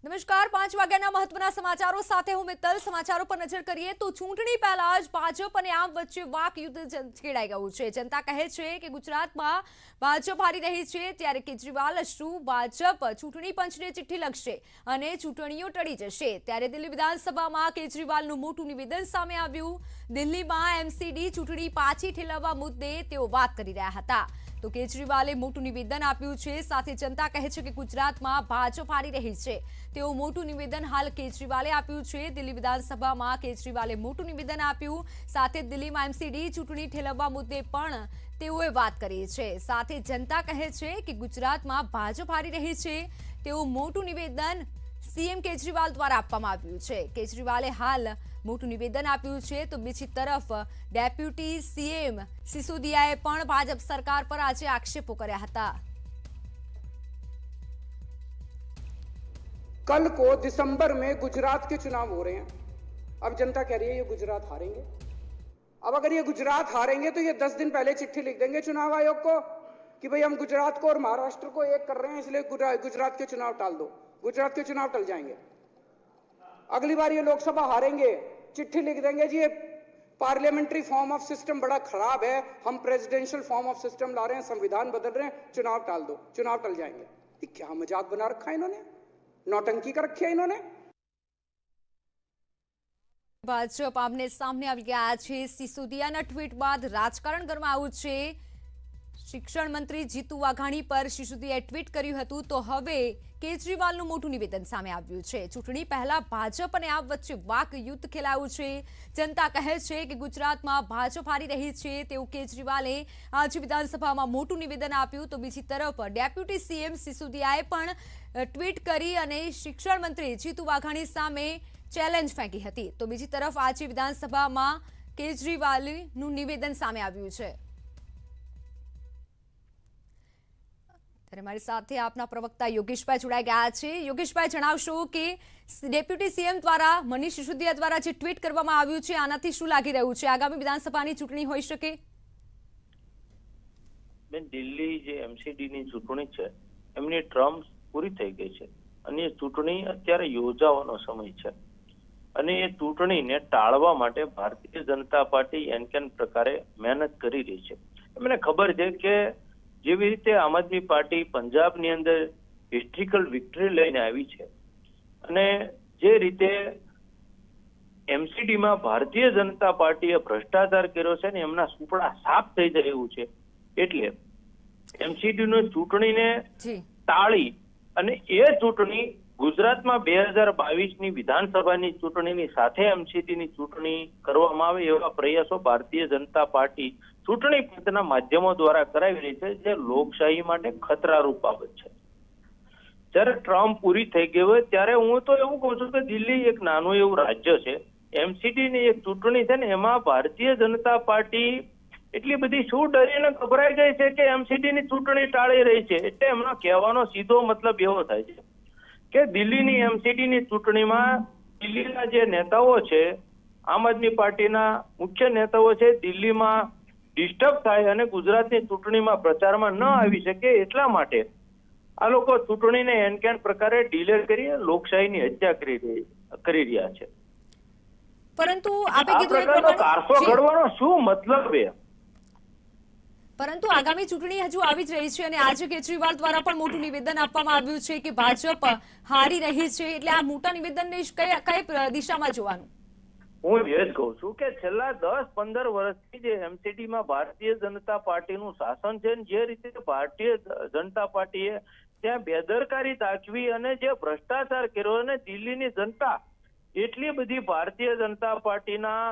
નમસ્કાર 5 વાગ્યાના મહત્વના સમાચારો સાથે હું મિત્તલ। સમાચારો પર નજર કરીએ તો ચૂંટણી પહેલા જ ભાજપ અને આમ વચ્ચે વાક યુદ્ધ છેડાઈ ગયું છે। જનતા કહે છે કે ગુજરાતમાં ભાજપ હારી રહી છે, ત્યારે કેજરીવાલ શું ભાજપ ચૂંટણી પંચને ચિઠ્ઠી લખશે અને ચૂંટણીઓ ટળી જશે? ત્યારે દિલ્હી વિધાનસભામાં કેજરીવાલનું મોટું નિવેદન સામે આવ્યું। દિલ્હીમાં એમસીડી ચૂંટણી પાછી ઠેલવવા મુદ્દે તેઓ વાત કરી રહ્યા હતા, તો કેજરીવાલે મોટું નિવેદન આપ્યું છે। સાથે જનતા કહે છે કે ગુજરાતમાં ભાજપ હારી રહી છે, તેઓ મોટું નિવેદન હાલ કેજરીવાલે આપ્યું છે। દિલ્હી વિધાનસભામાં કેજરીવાલે મોટું નિવેદન આપ્યું, સાથે દિલ્હીમાં એમસીડી ચૂંટણી ઠેલવવા મુદ્દે પણ તેઓએ વાત કરી છે। સાથે જનતા કહે છે કે ગુજરાતમાં ભાજપ હારી રહી છે, તેવું મોટું નિવેદન સીએમ કેજરીવાલ દ્વારા આપવામાં આવ્યું છે। કેજરીવાલે હાલ મોટું નિવેદન આપ્યું છે, તો બીજી તરફ ડેપ્યુટી સીએમ સિસોદિયાએ પણ ભાજપ સરકાર પર આજે આક્ષેપો કર્યા હતા। कल को दिसंबर में गुजरात के चुनाव हो रहे हैं। अब जनता कह रही है ये गुजरात हारेंगे। अब अगर ये गुजरात हारेंगे तो ये 10 दिन पहले चिट्ठी लिख देंगे चुनाव आयोग को कि भाई हम गुजरात को और महाराष्ट्र को एक कर रहे हैं, इसलिए गुजरात के चुनाव टाल दो। गुजरात के चुनाव टल जाएंगे। अगली बार ये लोकसभा हारेंगे, चिट्ठी लिख देंगे जी ये पार्लियामेंट्री फॉर्म ऑफ सिस्टम बड़ा खराब है, हम प्रेसिडेंशियल फॉर्म ऑफ सिस्टम ला रहे हैं, संविधान बदल रहे हैं, चुनाव टाल दो। चुनाव टल जाएंगे। ये क्या मजाक बना रखा है इन्होंने, नौटंकी कर रखी है इन्होंने। ભાજપ આમને સામે આવી ગયા છે। સિસોદિયાના ટ્વીટ બાદ રાજકારણ ગરમાયું છે। શિક્ષણ મંત્રી જીતુ વાઘાણી પર સિસોદિયાએ ટ્વીટ કર્યું હતું, તો હવે કેજરીવાલનું મોટું નિવેદન સામે આવ્યું છે। ચૂંટણી પહેલા ભાજપ અને આપ વચ્ચે વાક યુદ્ધ ખેલાયું છે। જનતા કહે છે કે ગુજરાતમાં ભાજપ હારી રહી છે, તેવું કેજરીવાલે આજે વિધાનસભામાં મોટું નિવેદન આપ્યું, તો બીજી તરફ ડેપ્યુટી સીએમ સિસોદિયાએ પણ ટ્વીટ કરી અને શિક્ષણ મંત્રી જીતુ વાઘાણી સામે ચેલેન્જ ફેંકી હતી। તો બીજી તરફ આજે વિધાનસભામાં કેજરીવાલનું નિવેદન સામે આવ્યું છે। ત્યારે મારી સાથે આપના પ્રવક્તા યોગેશભાઈ જોડાઈ ગયા છે। યોગેશભાઈ, જણાવશો કે ડેપ્યુટી સીએમ દ્વારા મનીષ સિસોદિયા દ્વારા જે ટ્વીટ કરવામાં આવ્યું છે, આનાથી શું લાગી રહ્યું છે? આગામી વિધાનસભાની ચૂંટણી હોઈ શકે? બેન, દિલ્હી જે એમસીડી ની ચૂંટણી છે એમની ટર્મ પૂરી થઈ ગઈ છે અને એ ચૂંટણી અત્યારે યોજાવાનો સમય છે અને એ ચૂંટણીને ટાળવા માટે ભારતીય જનતા પાર્ટી એનકેન પ્રકારે મહેનત કરી રહી છે। એમને ખબર છે કે જેવી રીતે આમ આદમી પાર્ટી પંજાબની અંદર હિસ્ટ્રિકલ વિક્ટરી લઈને આવી છે અને જે રીતે એમસીડીમાં ભારતીય જનતા પાર્ટીએ ભ્રષ્ટાચાર કર્યો છે ને એમના સુપડા સાફ થઈ જાય એવું છે, એટલે એમસીડીની ચૂંટણીને ટાળી અને એ ચૂંટણી ગુજરાતમાં 2022ની વિધાનસભાની ચૂંટણીની સાથે એમસીડીની ચૂંટણી કરવામાં આવે એવા પ્રયાસો ભારતીય જનતા પાર્ટી ચૂંટણી પંચના માધ્યમો દ્વારા કરાવી રહી છે, જે લોકશાહી માટે ખતરારૂપ બાબત છે। જ્યારે ટર્મ પૂરી થઈ ગઈ હોય ત્યારે હું તો એવું કહું છું કે દિલ્હી એક નાનું એવું રાજ્ય છે, એમસીડીની એક ચૂંટણી છે ને એમાં ભારતીય જનતા પાર્ટી એટલી બધી શું ડરીને ગભરાઈ ગઈ છે કે એમસીડીની ચૂંટણી ટાળી રહી છે। એટલે એમનો કહેવાનો સીધો મતલબ એવો થાય છે કે દિલ્હીની એમસીડીની ચૂંટણીમાં દિલ્હીના જે નેતાઓ છે, આમ આદમી પાર્ટીના મુખ્ય નેતાઓ છે, દિલ્હીમાં ડિસ્ટર્બ થાય અને ગુજરાતની ચૂંટણીમાં પ્રચારમાં ન આવી શકે એટલા માટે આ લોકો ચૂંટણીને એનકેન પ્રકારે ડીલે કરી લોકશાહીની હત્યા કરી રહ્યા છે। પરંતુ આ પ્રકારનો કારસો ઘડવાનો શું મતલબ છે? પરંતુ આગામી ચૂંટણી હજુ આવી જ રહી છે અને આજે કેજરીવાલ દ્વારા પણ મોટું નિવેદન આપવામાં આવ્યું છે કે ભાજપ હારી રહી છે, એટલે આ મોટા નિવેદનને કઈ દિશામાં જોવાનું? હું એ જ કહું છું કે છેલ્લા 10-15 વર્ષથી જે એમસીડીમાં ભારતીય જનતા પાર્ટીનું શાસન છે, જે રીતે ભારતીય જનતા પાર્ટીએ ત્યાં બેદરકારી દાખવી અને જે ભ્રષ્ટાચાર કર્યો અને દિલ્હીની જનતા એટલી બધી ભારતીય જનતા પાર્ટીના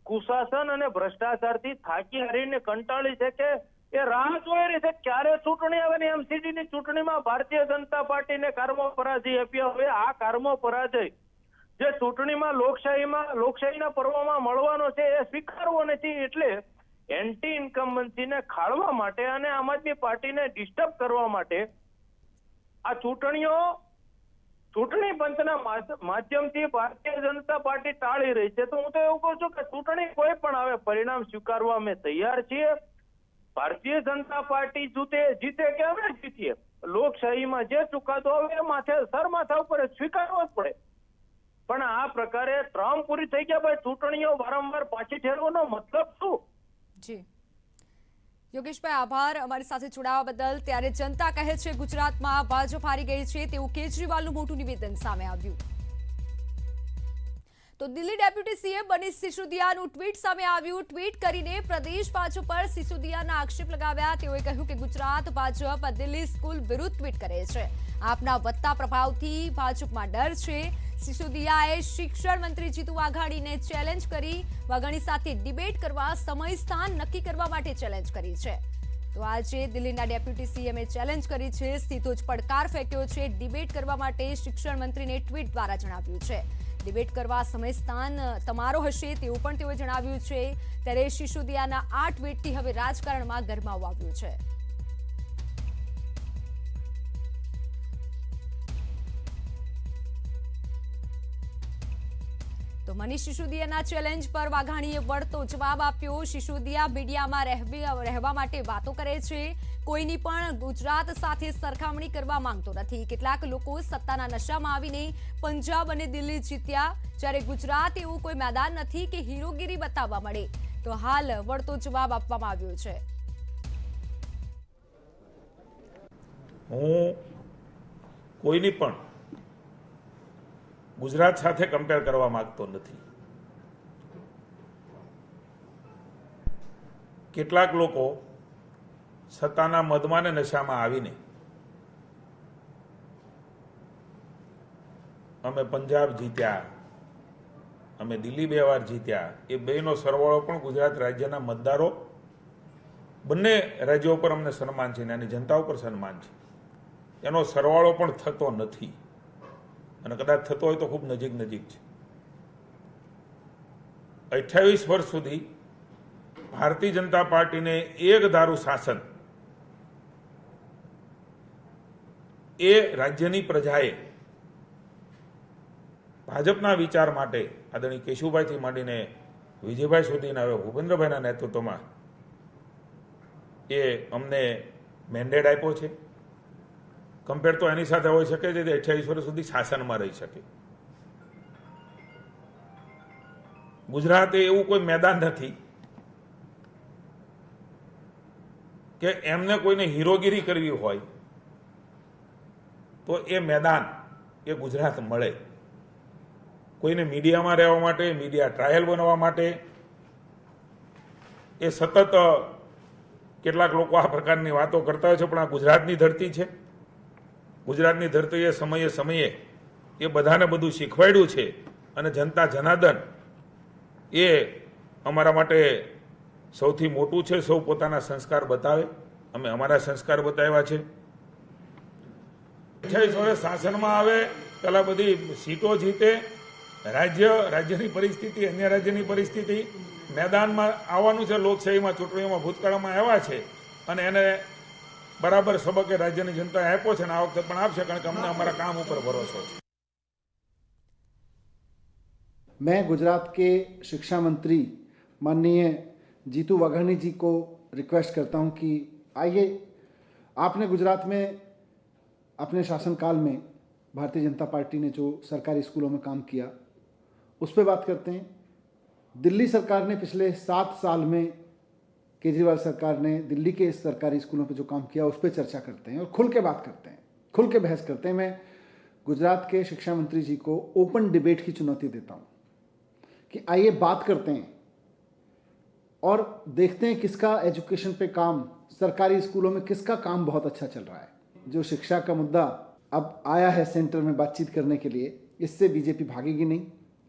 કુશાસન અને ભ્રષ્ટાચારથી થાકી હારીને કંટાળી છે કે એ રાહ જોઈ રહી છે ક્યારે ચૂંટણી આવે ને એમસીડીની ચૂંટણીમાં ભારતીય જનતા પાર્ટીને કારમો પરાજય આપ્યો। હવે આ કારમો પરાજય જે ચૂંટણીમાં લોકશાહીના પર્વમાં મળવાનો છે એ સ્વીકારવો નથી, એટલે એન્ટી ઇન્કમ્બન્સીને ખાળવા માટે અને આમ આદમી પાર્ટીને ડિસ્ટર્બ કરવા માટે આ ચૂંટણી પંચના માધ્યમથી ભારતીય જનતા પાર્ટી ટાળી રહી છે। તો હું તો એવું કહું છું કે ચૂંટણી કોઈ પણ આવે પરિણામ સ્વીકારવા અમે તૈયાર છીએ। ભારતીય જનતા પાર્ટી જીતે કે અમે જીતીએ, લોકશાહીમાં જે ચુકાદો આવે એ માથા ઉપર સ્વીકારવો જ પડે. પણ આ પ્રકારે ટર્મ પૂરી થઈ ગયા બાદ ચૂંટણીઓ વારંવાર પાછી ઠેરવાનો મતલબ શું? જી યોગેશભાઈ, આભાર અમારી સાથે જોડાવા બદલ. ત્યારે જનતા કહે છે ગુજરાતમાં ભાજપ હારી ગઈ છે તેવું કેજરીવાલનું મોટું નિવેદન સામે આવ્યું. તો દિલ્હી ડેપ્યુટી સીએમ મનીષ સિસોદિયાનું ટ્વીટ સામે આવ્યું. ટ્વીટ કરીને પ્રદેશ ભાજપ પર સિસોદિયાના આક્ષેપ લગાવ્યા. તેઓએ કહ્યું કે ગુજરાત ભાજપ દિલ્હી સ્કૂલ વિરુદ્ધ ટ્વીટ કરે છે. આપના વધતા પ્રભાવથી ભાજપમાં ડર છે. સિસોદિયાએ શિક્ષણ મંત્રી જીતુ વાઘાણીને ચેલેન્જ કરી. વાઘાણી સાથે ડિબેટ કરવા સમય સ્થાન નક્કી કરવા માટે ચેલેન્જ કરી છે. તો આજે દિલ્હીના ડેપ્યુટી સીએમએ ચેલેન્જ કરી છે. સીધો જ પડકાર ફેંક્યો છે. ડિબેટ કરવા માટે શિક્ષણ મંત્રીને ટ્વીટ દ્વારા જણાવ્યું છે. ડિબેટ કરવા સમય સ્થાન તમારો હશે તેવું પણ તેઓએ જણાવ્યું છે. ત્યારે સિસોદિયાના આ ટ્વીટથી હવે રાજકારણમાં ગરમાવો આવ્યું છે. તો મનીષ સિસોદિયાના ચેલેન્જ પર વાઘાણીએ વળતો જવાબ આપ્યો. સિસોદિયા મીડિયામાં રહેવા માટે વાતો કરે છે. કોઈની પણ ગુજરાત સાથે સરખામણી કરવા માંગતો નથી. કેટલાક લોકો સત્તાના નશામાં આવીને પંજાબ અને દિલ્હી જીત્યા, જ્યારે ગુજરાત એવું કોઈ મેદાન નથી કે હીરોગીરી બતાવવા મળે. તો હાલ વળતો જવાબ આપવામાં આવ્યો છે. હું કોઈની પણ ગુજરાત સાથે કમ્પેર કરવા માંગતો નથી. કેટલાક લોકો સત્તાના મદમાં ને નશામાં આવીને અમે પંજાબ જીત્યા, અમે દિલ્હી 2 વાર જીત્યા, એ બેનો સરવાળો પણ ગુજરાત રાજ્યના મતદારો બંને રાજ્યો પર અમને સન્માન છે, એની જનતા ઉપર સન્માન છે, એનો સરવાળો પણ થતો નથી. અને કદાચ થતો હોય તો ખૂબ નજીક છે. 28 વર્ષ સુધી ભારતીય જનતા પાર્ટીને એક ધારું શાસન એ રાજ્યની પ્રજાએ ભાજપના વિચાર માટે આદરણીય કેશુભાઈથી માંડીને વિજયભાઈ સુધીના હવે ભૂપેન્દ્રભાઈના નેતૃત્વમાં એ અમને મેન્ડેટ આપ્યો છે. કમ્પેર તો એની સાથે હોઈ શકે છે જે 28 વર્ષ સુધી શાસનમાં રહી શકે. ગુજરાત એ એવું કોઈ મેદાન નથી કે એમને કોઈને હીરોગીરી કરવી હોય તો એ મેદાન એ ગુજરાત મળે. કોઈને મીડિયામાં રહેવા માટે, મીડિયા ટ્રાયલ બનવા માટે એ સતત કેટલાક લોકો આ પ્રકારની વાતો કરતા હોય છે, પણ આ ગુજરાતની ધરતી છે. ગુજરાતની ધરતીએ સમયે સમયે એ બધાને બધું શીખવાડ્યું છે. અને જનતા જનાર્દન એ અમારા માટે સૌથી મોટું છે. સૌ પોતાના સંસ્કાર બતાવે, અમે અમારા સંસ્કાર બતાવ્યા છે. 28 વર્ષ શાસનમાં આવે, પેલા બધી સીટો જીતે, રાજ્યની પરિસ્થિતિ, અન્ય રાજ્યની પરિસ્થિતિ, મેદાનમાં આવવાનું છે. લોકશાહીમાં ચૂંટણીઓમાં ભૂતકાળમાં આવ્યા છે અને એને બરાબર સબકે રાજ્યની જનતાએ આપ્યો છે અને આ વખતે પણ આપશે, કારણ કે અમને અમારા કામ ઉપર ભરોસો છે. मैं गुजरात के शिक्षा मंत्री माननीय जीतू वाघाणी जी को रिक्वेस्ट करता हूं कि आइए, आपने गुजरात में अपने शासनकाल में भारतीय जनता पार्टी ने जो सरकारी स्कूलों में काम किया उस पर बात करते हैं. दिल्ली सरकार ने पिछले 7 साल में, केजरीवाल सरकार ने दिल्ली के सरकारी स्कूलों पे जो काम किया उस पर चर्चा करते हैं और खुल के बात करते हैं, खुल के बहस करते हैं. मैं गुजरात के शिक्षा मंत्री जी को ओपन डिबेट की चुनौती देता हूं कि आइए बात करते हैं और देखते हैं किसका एजुकेशन पे काम, सरकारी स्कूलों में किसका काम बहुत अच्छा चल रहा है. जो शिक्षा का मुद्दा अब आया है सेंटर में बातचीत करने के लिए, इससे बीजेपी भागेगी नहीं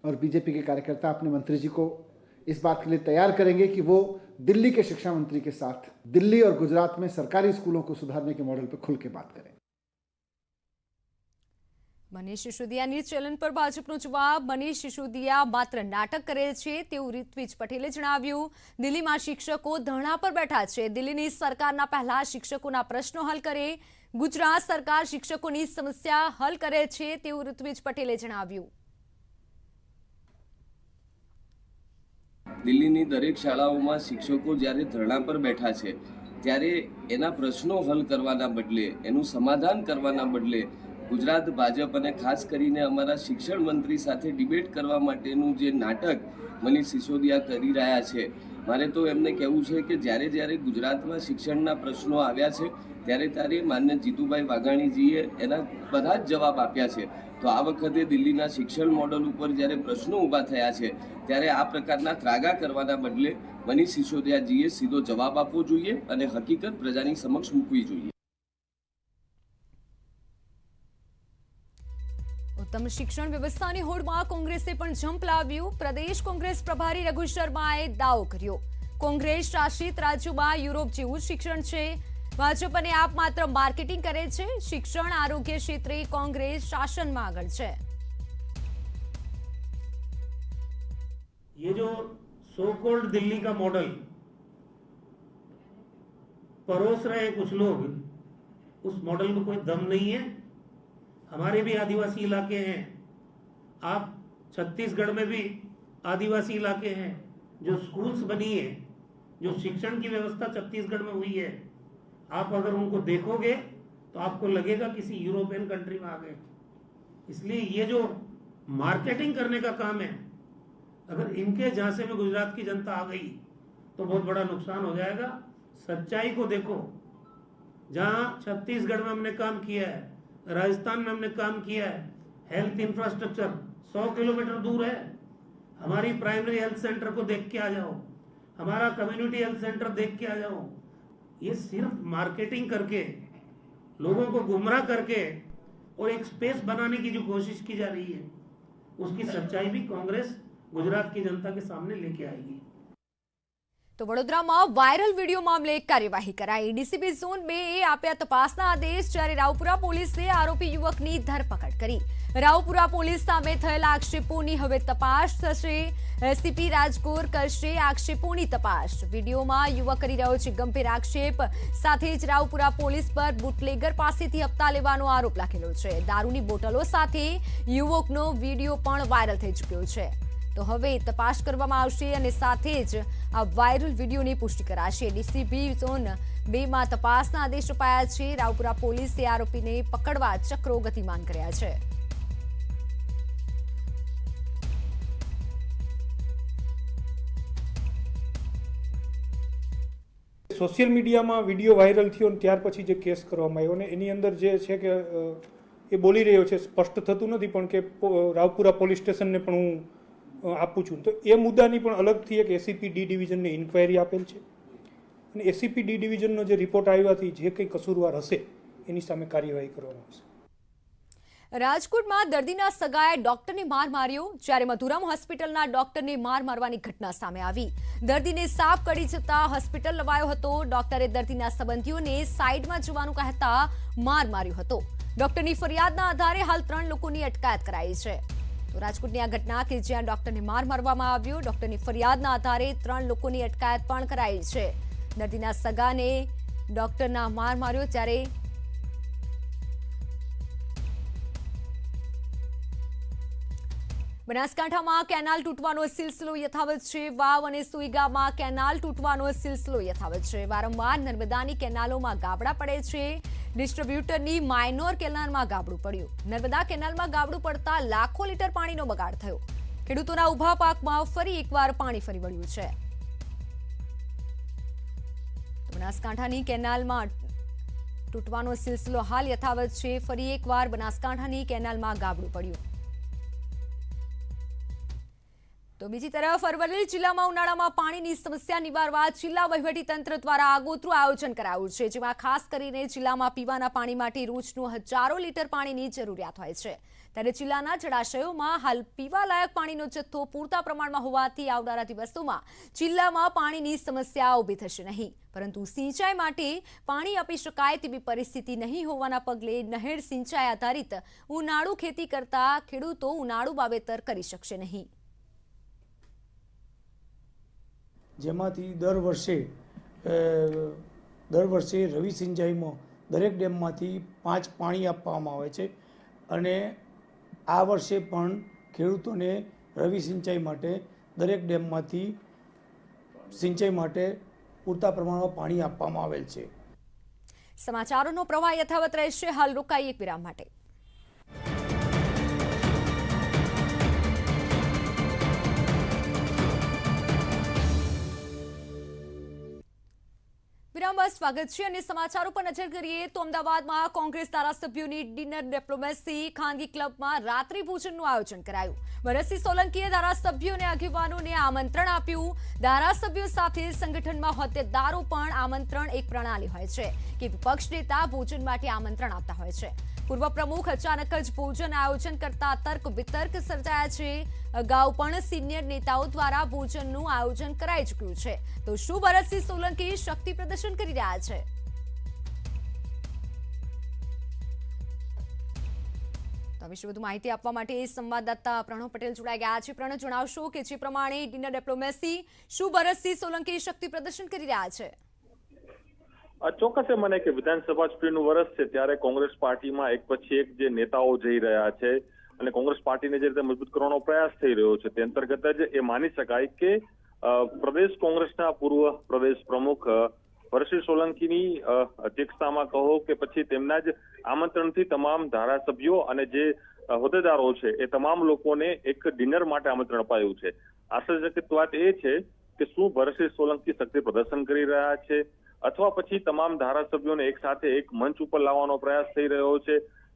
और बीजेपी के कार्यकर्ता अपने मंत्री जी को इस बात के लिए तैयार करेंगे कि वो दिल्ली के शिक्षा मंत्री के साथ दिल्ली और गुजरात में सरकारी स्कूलों को सुधारने के मॉडल पर खुल के बात करें. મનીષ સિસોદિયાની ચેલેન્જ પર ભાજપનો જવાબ. મનીષ સિસોદિયા માત્ર નાટક કરે છે તેવું ઋત્વિજ પટેલે જણાવ્યું. દિલ્હીમાં શિક્ષકો ધરણા પર બેઠા છે. દિલ્હીની સરકારના પહેલા શિક્ષકોના પ્રશ્નો હલ કરે, ગુજરાત સરકાર શિક્ષકોની સમસ્યા હલ કરે છે તેવું ઋત્વિજ પટેલે જણાવ્યું. દિલ્હીની દરેક શાળાઓમાં શિક્ષકો જ્યારે ધરણા પર બેઠા છે ત્યારે એના પ્રશ્નો હલ કરવાના બદલે, એનું સમાધાન કરવાના બદલે ગુજરાત ભાજપ અને ખાસ કરીને અમારા શિક્ષણ મંત્રી સાથે ડિબેટ કરવા માટેનું જે નાટક મનીષ સિસોદિયા કરી રહ્યા છે, મારે તો એમને કહેવું છે કે જ્યારે ગુજરાતમાં શિક્ષણના પ્રશ્નો આવ્યા છે ત્યારે માન્ય જીતુભાઈ વાઘાણીજીએ એના બધા જ જવાબ આપ્યા છે. તો આ વખતે દિલ્હીના શિક્ષણ મોડલ ઉપર જ્યારે પ્રશ્નો ઊભા થયા છે ત્યારે આ પ્રકારના ત્રાગા કરવાના બદલે મનીષ સિસોદિયાજીએ સીધો જવાબ આપવો જોઈએ અને હકીકત પ્રજાની સમક્ષ મૂકવી જોઈએ. ઉત્તમ શિક્ષણ વ્યવસ્થાની હોડમાં કોંગ્રેસે પણ જંપ લાવ્યું. પ્રદેશ કોંગ્રેસ પ્રભારી રઘુ શર્માએ દાવો કર્યો, કોંગ્રેસ શાસિત રાજ્યોમાં યુરોપ જેવું શિક્ષણ છે. ભાજપ અને આપ માત્ર માર્કેટિંગ કરે છે. શિક્ષણ આરોગ્ય ક્ષેત્રે કોંગ્રેસ શાસનમાં આગળ છે. ये जो सो कॉल्ड दिल्ली का मॉडल परोस रहे कुछ लोग, उस मॉडल में कोई दम नहीं है. हमारे भी आदिवासी इलाके हैं, आप छत्तीसगढ़ में भी आदिवासी इलाके हैं, जो स्कूल्स बनी है, जो शिक्षण की व्यवस्था छत्तीसगढ़ में हुई है, आप अगर उनको देखोगे तो आपको लगेगा किसी यूरोपियन कंट्री में आ गए. इसलिए ये जो मार्केटिंग करने का काम है, अगर इनके झांसे में गुजरात की जनता आ गई तो बहुत बड़ा नुकसान हो जाएगा. सच्चाई को देखो, जहां छत्तीसगढ़ में हमने काम किया है, राजस्थान में हमने काम किया है, हेल्थ इंफ्रास्ट्रक्चर 100 किलोमीटर दूर है. हमारी प्राइमरी हेल्थ सेंटर को देख के आ जाओ, हमारा कम्युनिटी हेल्थ सेंटर देख के आ जाओ. ये सिर्फ मार्केटिंग करके, लोगों को गुमराह करके और एक स्पेस बनाने की जो कोशिश की जा रही है, उसकी सच्चाई भी कांग्रेस गुजरात की जनता के सामने लेके आएगी. તો વડોદરામાં વાયરલ વિડીયો મામલે કાર્યવાહી કરાઈ. ડીસીબી ઝોન 2 એ આપ્યા તપાસના આદેશ, જ્યારે રાવપુરા પોલીસે આરોપી યુવકની ધરપકડ કરી. રાવપુરા પોલીસ સામે થયેલા આક્ષેપોની હવે તપાસ થશે. એસીપી રાજગોર કરશે આક્ષેપોની તપાસ. વિડીયોમાં યુવક કરી રહ્યો છે ગંભીર આક્ષેપ. સાથે જ રાવપુરા પોલીસ પર બુટલેગર પાસેથી હપ્તા લેવાનો આરોપ લાગેલો છે. દારૂની બોટલો સાથે યુવકનો વિડીયો પણ વાયરલ થઈ ચૂક્યો છે. તો હવે તપાસ કરવામાં આવશે અને સાથે જ આ વાયરલ વિડીયોની પુષ્ટિ કરાશે. ડીસીબી ઝોન 2 માં તપાસના આદેશ અપાયા છે. રાવપુરા પોલીસે આરોપીને પકડવા ચક્રો ગતિમાન કર્યા છે. સોશિયલ મીડિયામાં વિડીયો વાયરલ થયો અને ત્યાર પછી જે કેસ કરવામાં આવ્યો ને એની અંદર જે છે કે એ બોલી રહ્યો છે, સ્પષ્ટ થતું નથી પણ કે રાવપુરા પોલીસ સ્ટેશનને પણ હું આપું છું. તો એ મુદ્દાની પણ અલગથી એક એસીપી ડી ડિવિઝનને ઇન્ક્વાયરી આપેલ છે અને એસીપી ડી ડિવિઝનનો જે રિપોર્ટ આવ્યાથી જે કંઈ કસૂરવાર હશે એની સામે કાર્યવાહી કરવામાં આવશે. રાજકોટમાં દર્દીના સગાએ ડોક્ટરને માર માર્યો, જ્યારે મધુરામ હોસ્પિટલના ડોક્ટરને માર મારવાની ઘટના સામે આવી. દર્દીને સાપ કડી જતા હોસ્પિટલ લવાયો હતો. ડોક્ટરે દર્દીના સંબંધીઓને સાઈડમાં જવાનું કહેતા માર માર્યો હતો. ડોક્ટરની ફરિયાદના આધારે હાલ 3 લોકોની અટકાયત કરાઈ છે. તો રાજકોટની આ ઘટના કે જ્યાં ડોક્ટરને માર મારવામાં આવ્યો, ડોક્ટરની ફરિયાદના આધારે 3 લોકોની અટકાયત પણ કરાઈ છે. દર્દીના સગાને ડોક્ટરના માર માર્યો, ત્યારે બનાસકાંઠામાં કેનાલ તૂટવાનો સિલસિલો યથાવત છે. વાવ અને સુઈગામાં કેનાલ તૂટવાનો સિલસિલો યથાવત છે. વારંવાર નર્મદાની કેનાલોમાં ગાબડા પડે છે. ડિસ્ટ્રીબ્યુટરની માઇનોર કેનાલમાં ગાબડું પડ્યું. નર્મદા કેનાલમાં ગાબડું પડતા લાખો લીટર પાણીનો બગાડ થયો. ખેડૂતોના ઉભા પાકમાં ફરી એકવાર પાણી ફરી વળ્યું છે. બનાસકાંઠાની કેનાલમાં તૂટવાનો સિલસિલો હાલ યથાવત છે. ફરી એકવાર બનાસકાંઠાની કેનાલમાં ગાબડું પડ્યું. તો બીજી તરફ અરવલ્લી જિલ્લામાં ઉનાળામાં પાણીની સમસ્યા નિવારવા જિલ્લા વહીવટીતંત્ર દ્વારા આગોતરું આયોજન કરાયું છે, જેમાં ખાસ કરીને જિલ્લામાં પીવાના પાણી માટે રોજનું હજારો લીટર પાણીની જરૂરિયાત હોય છે. ત્યારે જિલ્લાના જળાશયોમાં હાલ પીવાલાયક પાણીનો જથ્થો પૂરતા પ્રમાણમાં હોવાથી આવનારા દિવસોમાં જિલ્લામાં પાણીની સમસ્યા ઊભી થશે નહીં, પરંતુ સિંચાઈ માટે પાણી આપી શકાય તેવી પરિસ્થિતિ નહીં હોવાના પગલે નહેર સિંચાઈ આધારિત ઉનાળુ ખેતી કરતા ખેડૂતો ઉનાળુ વાવેતર કરી શકશે નહીં. જેમાંથી દર વર્ષે રવિ સિંચાઈમાં દરેક ડેમમાંથી 5 પાણી આપવામાં આવે છે અને આ વર્ષે પણ ખેડૂતોને રવિ સિંચાઈ માટે દરેક ડેમમાંથી સિંચાઈ માટે પૂરતા પ્રમાણમાં પાણી આપવામાં આવેલ છે. સમાચારોનો પ્રવાહ યથાવત રહેશે. હાલ રોકાઈએ એક વિરામ માટે. વિરામ બાદ સ્વાગત છે અને સમાચારો પર નજર કરીએ તો અમદાવાદમાં કોંગ્રેસ ધારાસભ્યોની ડિનર ડિપ્લોમેસી ખાનગી ક્લબમાં રાત્રિ ભોજનનું આયોજન કરાયું. ભરતસિંહ સોલંકીએ ધારાસભ્યોને આગેવાનોને આમંત્રણ આપ્યું. ધારાસભ્યો સાથે સંગઠનમાં હોદ્દેદારો પણ આમંત્રણ એક પ્રણાલી હોય છે કે વિપક્ષ નેતા ભોજન માટે આમંત્રણ આપતા હોય છે. પૂર્વ પ્રમુખ અચાનક જ ભોજન આયોજન કરતા તર્ક વિતર્ક સર્જાયા છે. અગાઉ પણ સિનિયર નેતાઓ દ્વારા ભોજનનું આયોજન કરાઈ ચૂક્યું છે. તો શું ભરતસિંહ સોલંકી શક્તિ પ્રદર્શન કરી રહ્યા છે? તો વિશે વધુ માહિતી આપવા માટે સંવાદદાતા પ્રણવ પટેલ જોડાઈ ગયા છે. પ્રણવ, જણાવશો કે જે પ્રમાણે ડિનર ડિપ્લોમેસી, શું ભરતસિંહ સોલંકી શક્તિ પ્રદર્શન કરી રહ્યા છે? ચોક્કસ મને કે વિધાનસભા ચૂંટણીનું વર્ષ છે ત્યારે કોંગ્રેસ પાર્ટીમાં એક પછી એક જે નેતાઓ જઈ રહ્યા છે અને કોંગ્રેસ પાર્ટીને જે રીતે મજબૂત કરવાનો પ્રયાસ થઈ રહ્યો છે તે અંતર્ગત જ એ માની શકાય કે પ્રદેશ કોંગ્રેસના પૂર્વ પ્રદેશ પ્રમુખ ભરતસિંહ સોલંકીની અધ્યક્ષતામાં કહો કે પછી તેમના જ આમંત્રણથી તમામ ધારાસભ્યો અને જે હોદ્દેદારો છે એ તમામ લોકોને એક ડિનર માટે આમંત્રણ અપાયું છે. આશ્ચર્યચકિત વાત એ છે કે શું ભરતસિંહ સોલંકી શક્તિ પ્રદર્શન કરી રહ્યા છે અથવા પછી તમામ ધારાસભ્યોને એક સાથે એક મંચ ઉપર લાવવાનો પ્રયાસ થઈ રહ્યો છે.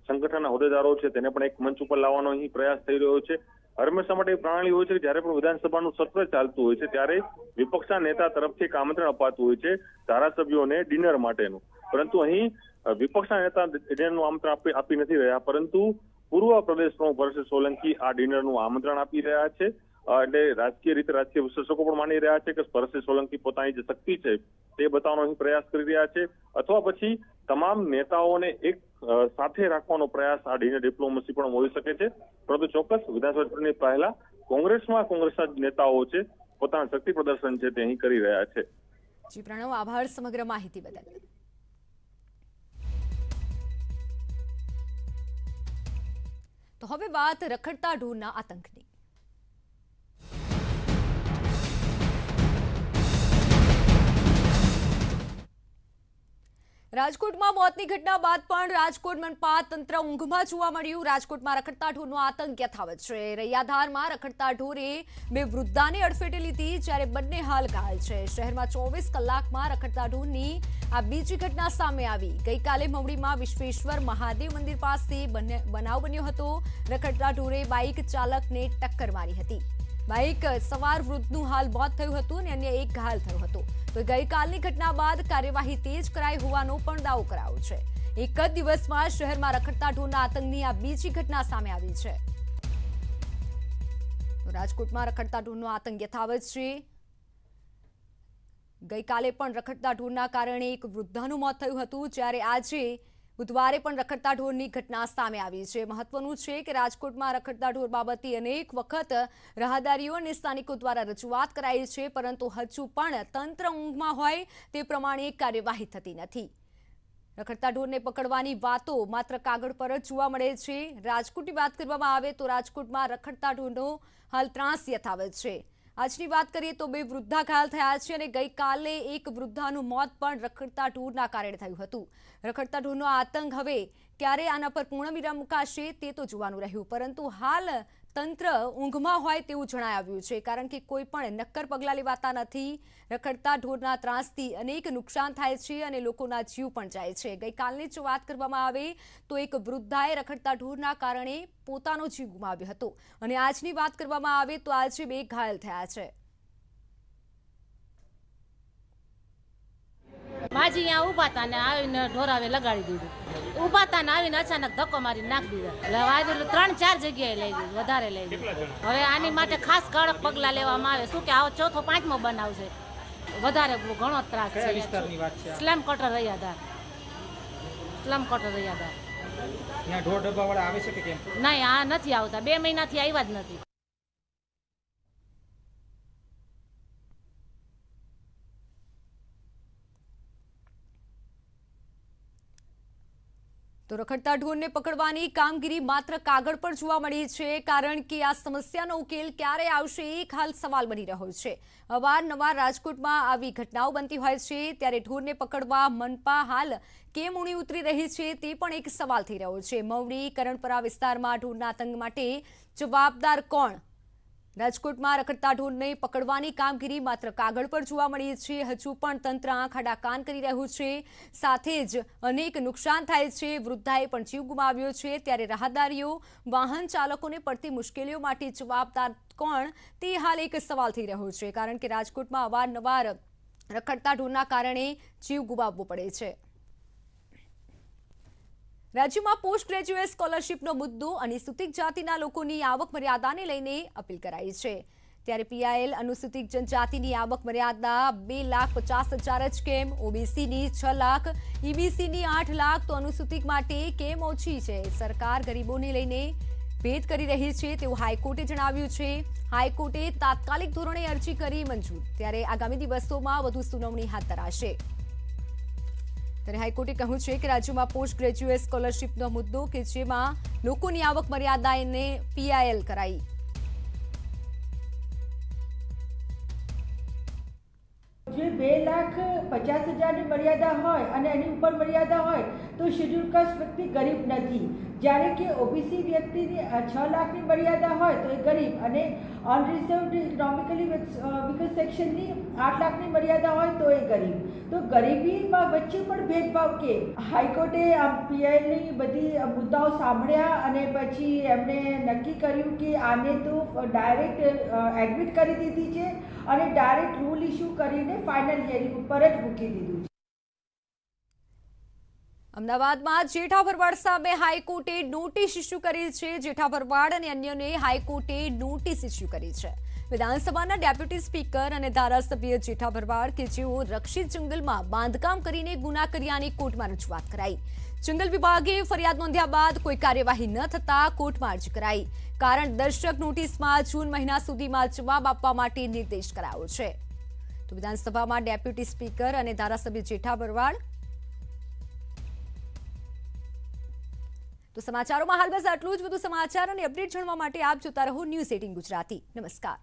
સંગઠનના હોદ્દેદારો છે તેને પણ એક મંચ ઉપર લાવવાનો અહીં પ્રયાસ થઈ રહ્યો છે. હંમેશા માટે પ્રણાલી હોય છે કે જ્યારે પણ વિધાનસભાનું સત્ર ચાલતું હોય છે ત્યારે વિપક્ષના નેતા તરફથી એક આમંત્રણ અપાતું હોય છે ધારાસભ્યોને ડિનર માટેનું, પરંતુ અહીં વિપક્ષના નેતા ડિનરનું આમંત્રણ આપી નથી રહ્યા, પરંતુ પૂર્વ પ્રદેશ પ્રમુખ ભરતસિંહ સોલંકી આ ડિનરનું આમંત્રણ આપી રહ્યા છે. એટલે રાજકીય રીતે રાજકીય વિશ્લેષકો પણ માની રહ્યા છે કે ભરતસિંહ સોલંકી પોતાની જે શક્તિ છે તે બતાવવાનો અહીં પ્રયાસ કરી રહ્યા છે અથવા પછી તમામ નેતાઓને એક સાથે રાખવાનો પ્રયાસ આ ડિનર ડિપ્લોમસી પણ હોઈ શકે છે. પરંતુ ચોક્કસ વિધાનસભા ચૂંટણી પહેલા કોંગ્રેસના નેતાઓ છે પોતાના શક્તિ પ્રદર્શન છે તે અહીં કરી રહ્યા છે. જી પ્રણવ, આભાર સમગ્ર માહિતી બદલ. તો હવે વાત રખડતા ઢોરના આતંકની. રાજકોટમાં મોતની ઘટના બાદ પણ રાજકોટ મનપા તંત્ર ઊંઘમાં જોવા મળ્યું. રાજકોટમાં રખડતા ઢોરનો આતંક યથાવત છે. રૈયાધારમાં રખડતા ઢોરે બે વૃદ્ધાને અડફેટે લીધી, જ્યારે બંને હાલ ઘાયલ છે. શહેરમાં 24 કલાકમાં રખડતા ઢોરની આ બીજી ઘટના સામે આવી. ગઈકાલે મવડીમાં વિશ્વેશ્વર મહાદેવ મંદિર પાસે બનાવ બન્યો હતો. રખડતા ઢોરે બાઇક ચાલકને ટક્કર મારી હતી. બાઇક સવાર વૃદ્ધનું હાલ મોત થયું હતું અને અન્ય એક ઘાયલ થયો હતો. તો ગઈકાલની ઘટના બાદ કાર્યવાહી તેજ કરાઈ હોવાનો પણ દાવો કરાયો છે. એક જ દિવસમાં શહેરમાં રખડતા ઢોરના આતંકની આ બીજી ઘટના સામે આવી છે. તો રાજકોટમાં રખડતા ઢોરનો આતંક યથાવત છે. ગઈકાલે પણ રખડતા ઢોરના કારણે એક વૃદ્ધાનું મોત થયું હતું, જ્યારે આજે બુધવારે પણ રખડતા ઢોરની ઘટના સામે આવી છે. મહત્વનું છે કે રાજકોટમાં રખડતા ઢોર બાબતે અનેક વખત રાહદારીઓ અને સ્થાનિકો દ્વારા રજૂઆત કરાઈ છે, પરંતુ હજુ પણ તંત્ર ઊંઘમાં હોય તે પ્રમાણે કાર્યવાહી થતી નથી. રખડતા ઢોરને પકડવાની વાતો માત્ર કાગળ પર જ જોવા મળે છે. રાજકોટની વાત કરવામાં આવે તો રાજકોટમાં રખડતા ઢોરનો હાલ ત્રાસ યથાવત છે. આજની વાત કરીએ તો બે વૃદ્ધા ઘાયલ થયા છે અને ગઈકાલે એક વૃદ્ધાનું મોત પણ રખડતા ઢોરના કારણે થયું હતું. રખડતા ઢોરનો આતંક હવે ક્યારે આના પર પૂર્ણવિરામ મુકાશે તે તો જોવાનું રહ્યું, પરંતુ હાલ તંત્ર ઊંઘમાં હોય તેવું જણાઈ આવ્યું છે, કારણ કે કોઈ પણ નક્કર પગલાં લેવાતા નથી. રખડતા ઢોરના ત્રાસથી અનેક નુકસાન થાય છે અને લોકોના જીવ પણ જાય છે. ગઈકાલની જો વાત કરવામાં આવે તો એક વૃદ્ધાએ રખડતા ઢોરના કારણે પોતાનો જીવ ગુમાવ્યો હતો અને આજની વાત કરવામાં આવે તો આજે બે ઘાયલ થયા છે. માજી અહીંયા ઉભા હતા ને આવીને ઢોરાવે લગાડી દીધું. ઉભા હતા ને આવીને અચાનક ધક્કો મારી નાખી દીધા. એટલે વાયદું 3-4 જગ્યાએ લઈ ગયું, વધારે લઈ ગયું. હવે આની માટે ખાસ કડક પગલાં લેવામાં આવે. શું કે આવો 4થો 5મો બનાવ છે, વધારે ઘણો ત્રાસ છે. Slum cutter Raiyadhar, slum cutter Raiyadhar. ઢોર ડબ્બાવાળા આવે છે કે કેમ? નહીં, આ નથી આવતા. 2 મહિનાથી આવ્યા જ નથી. તો રખડતા ઢોરને પકડવાની કામગીરી માત્ર કાગળ પર જોવા મળી છે, કારણ કે આ સમસ્યાનો ઉકેલ ક્યારે આવશે એક હાલ સવાલ બની રહ્યો છે। અવારનવાર રાજકોટમાં આવી ઘટનાઓ બનતી હોય છે, ત્યારે ઢોરને પકડવા મનપા હાલ કેમ ઊણી ઉતરી રહી છે તે પણ એક સવાલ થઈ રહ્યો છે। મવડી કરણપરા વિસ્તારમાં ઢોરના આતંક માટે જવાબદાર કોણ? રાજકોટમાં રખડતા ઢોરને પકડવાની કામગીરી માત્ર કાગળ પર જોવા મળી છે। હજુ પણ તંત્ર આંખ આડા કાન કરી રહ્યું છે, સાથે જ અનેક નુકસાન થાય છે। વૃદ્ધાએ પણ જીવ ગુમાવ્યો છે, ત્યારે રાહદારીઓ વાહન ચાલકોને પડતી મુશ્કેલીઓ માટે જવાબદાર કોણ તે હાલ એક સવાલ થઈ રહ્યો છે, કારણ કે રાજકોટમાં અવારનવાર રખડતા ઢોરના કારણે જીવ ગુમાવવો પડે છે। રાજ્યમાં પોસ્ટ ગ્રેજ્યુએટ સ્કોલરશીપનો મુદ્દો અનુસૂચિત જાતિના લોકોની આવક મર્યાદાને લઈને અપીલ કરાઈ છે, ત્યારે પીઆઈએલ અનુસૂચિત જનજાતિની આવક મર્યાદા 2,50,000 જ કેમ? ઓબીસીની 6 લાખ, ઈબીસીની 8 લાખ, તો અનુસૂચિત માટે કેમ ઓછી છે? સરકાર ગરીબોને લઈને ભેદ કરી રહી છે તેવું હાઈકોર્ટે જણાવ્યું છે। હાઈકોર્ટે તાત્કાલિક ધોરણે અરજી કરી મંજૂર, ત્યારે આગામી દિવસોમાં વધુ સુનાવણી હાથ ધરાશે। ત્યારે હાઈકોર્ટે કહ્યું છે કે રાજ્યમાં પોસ્ટ ગ્રેજ્યુએટ સ્કોલરશીપનો મુદ્દો કે જેમાં લોકોની આવક મર્યાદાને પીઆઈએલ કરાઈ। જે 2,50,000ની મર્યાદા હોય અને એની ઉપર મર્યાદા હોય તો શેડ્યુલ કાસ્ટ વ્યક્તિ ગરીબ નથી, જ્યારે કે ઓબીસી વ્યક્તિની 6 લાખની મર્યાદા હોય તો એ ગરીબ, અને અનરિઝર્વડ ઇકોનોમિકલી વીકર સેક્શનની 8 લાખની મર્યાદા હોય તો એ ગરીબ। તો ગરીબીમાં વચ્ચે પણ ભેદભાવ કે? હાઈકોર્ટે પીઆઈએલની બધી મુદ્દાઓ સાંભળ્યા અને પછી એમણે નક્કી કર્યું કે આને તો ડાયરેક્ટ એડમિટ કરી દીધી છે અને ડાયરેક્ટ રૂલ ઇસ્યુ કરીને ફાઇનલ હિયરિંગ ઉપર જ મૂકી દીધું છે। અમદાવાદમાં જેઠા ભરવાડ સામે હાઈકોર્ટે નોટિસ ઇસ્યુ કરી છે। જેઠા ભરવાડ અને અન્યને હાઈકોર્ટે નોટિસ ઇસ્યુ કરી છે। વિધાનસભાના ડેપ્યુટી સ્પીકર અને ધારાસભ્ય જેઠા ભરવાડ કે જેઓ રક્ષિત જંગલમાં બાંધકામ કરીને ગુના કર્યાની કોર્ટમાં રજૂઆત કરાઈ। જંગલ વિભાગે ફરિયાદ નોંધ્યા બાદ કોઈ કાર્યવાહી ન થતા કોર્ટમાં અરજી કરાઈ। કારણ દર્શક નોટિસમાં જૂન મહિના સુધીમાં જવાબ આપવા માટે નિર્દેશ કરાયો છે। તો વિધાનસભામાં ડેપ્યુટી સ્પીકર અને ધારાસભ્ય જેઠા ભરવાડ। તો સમાચારોમાં હાલ બસ આટલું જ। વધુ સમાચાર અને અપડેટ જાણવા માટે આપ જોતા રહો ન્યૂઝ 18 ગુજરાતી। નમસ્કાર।